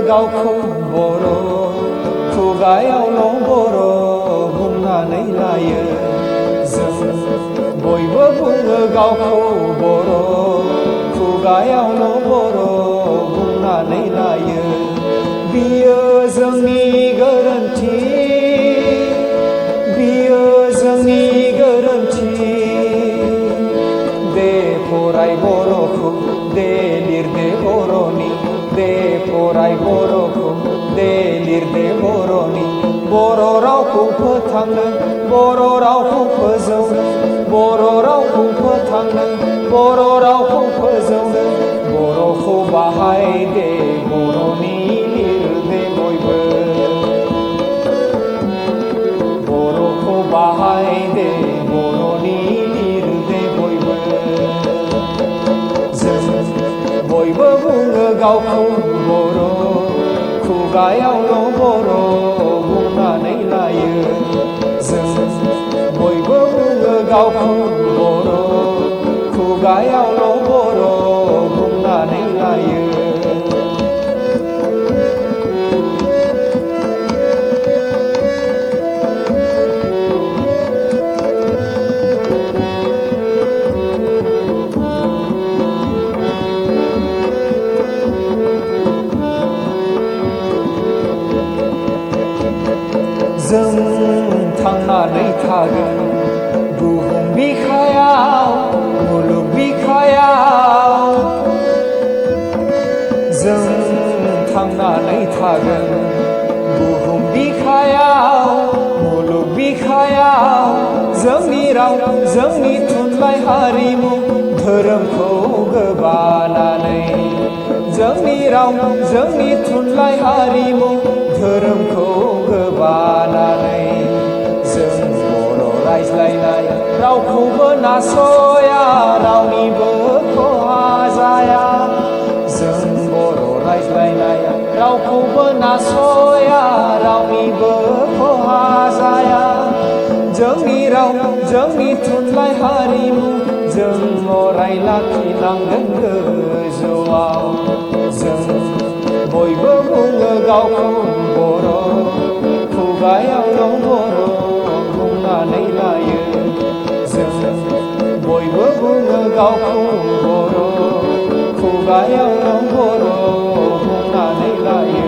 गावखौ बर' खुगायावल' बर' बुंनानै लायो। जों बयबो बुङो गावखौ बर' खुगायावल' बर' बुंनानै लायो। बियो जोंनि गोरोन्थि, बियो जोंनि गोरोन्थि। दे फराय बर'खौ, दे लिरदे बर'नि, दे फराय बर'खौ, दे लिरदे बर'नि। बर' रावखौ फोथांनो, बर' रावखौ फोजौनो, बर' रावखौ फोथांनो, बर' रावखौ फोजौनो। बर'खौ बाहाय दे बर'नि लिरदे बयबो। बर'खौ बाहाय दे बर'नि लिरदे बयबो। जों बयबो बुङो गावखौ बर' खुगायावल' बर' बुंनानै लायो। जों बयबो बुङो गावखौ बर' खुगायावल' बर' बुंनानै लायो। जों थांनानै थागोन बुहुम बिखायाव, मुलुग बिखायाव। जों थांनानै थागोन बुहुम बिखायाव, मुलुग बिखायाव। जोंनि राव, जोंनि थुनलाइ हारिमु धोरोमखौ गोबानानै। जोंनि राव, जोंनि थुनलाइ हारिमु धोरोमखौ गोबानानै। जों बर' रायज्लायनाय रावखौबो नासया, रावनिबो खहा जाया। जों बर' रायज्लायनाय रावखौबो नासया, रावनिबो खहा जाया। जोंनि राव, जोंनि थुनलाइ हारिमु जों अराय लाखिनांगोन गोजौआव। जों बयबो बुङो गावखौ बर' खुगायावल' बर' बुंनानै लायो। जों बयबो बुङो गावखौ बर' खुगायावल' बर' बुंनानै लायो।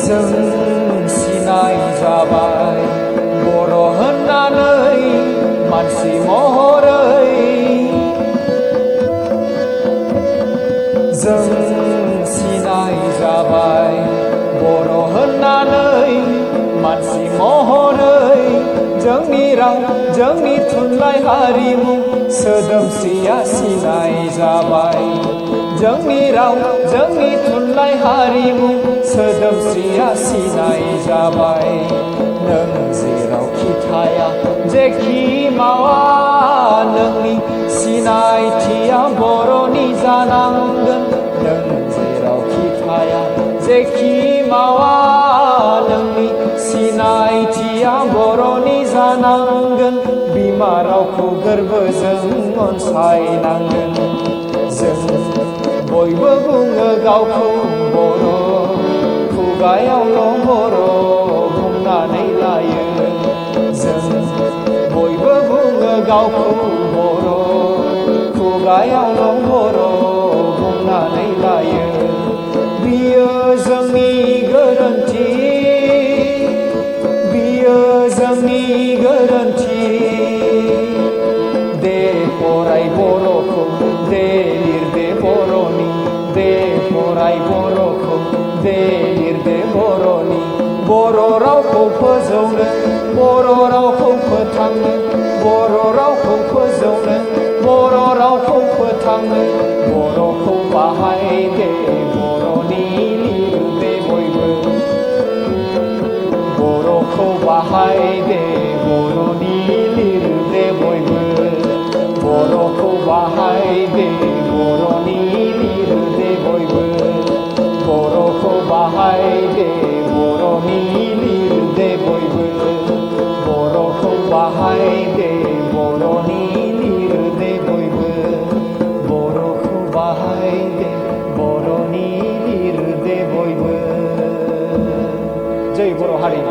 जों सिनाय जाबाय बर' होननानै मानसि महरै। जों सिनाय जाबाय बर' होननानै मानसि महरै। जोंनि राव, जोंनि थुनलाइ हारिमु सोदोमस्रिया सिनाय जाबाय। जोंनि राव, जोंनि थुनलाइ हारिमु सोदोमस्रिया सिनाय जाबाय। नों जेरावखि थाया, जेखि मावा, नोंनि सिनायथिया बर'नि जानांगोन। नों जेरावखि थाया, जेखि मावा, नोंनि सिनायथिया बर'नि जानांगोन। बिमा रावखौ गोरबोजों अनसायनांगोन। जों बयबो बुङो गावखौ बर' खुगायावल' बर' बुंनानै लायो। जों बयबो बुङो गावखौ बर' खुगायावल' बर' बुंनानै लायो। बियो जोंनि गोरोन्थि, बियो जोंनि गोरोन्थि। दे फराय बर'खौ, दे लिरदे बर'नि, दे फराय बर'खौ, दे लिरदे बर'नि। बर' रावखौ फोजौनो, बर' रावखौ फोथांनो, बर' रावखौ फोजौनो, बर' रावखौ फोथांनो। बर'खौ बाहाय दे बर'नि लिरदे बयबो। बर'खौ बाहाय दे बर'नि लिरदे बयबो। बर'खौ बाहाय दे बाहाय दे बर'नि लिरदे बयबो बर'खौ बाहाय दे बर'नि लिरदे बयबो जय बर' हारि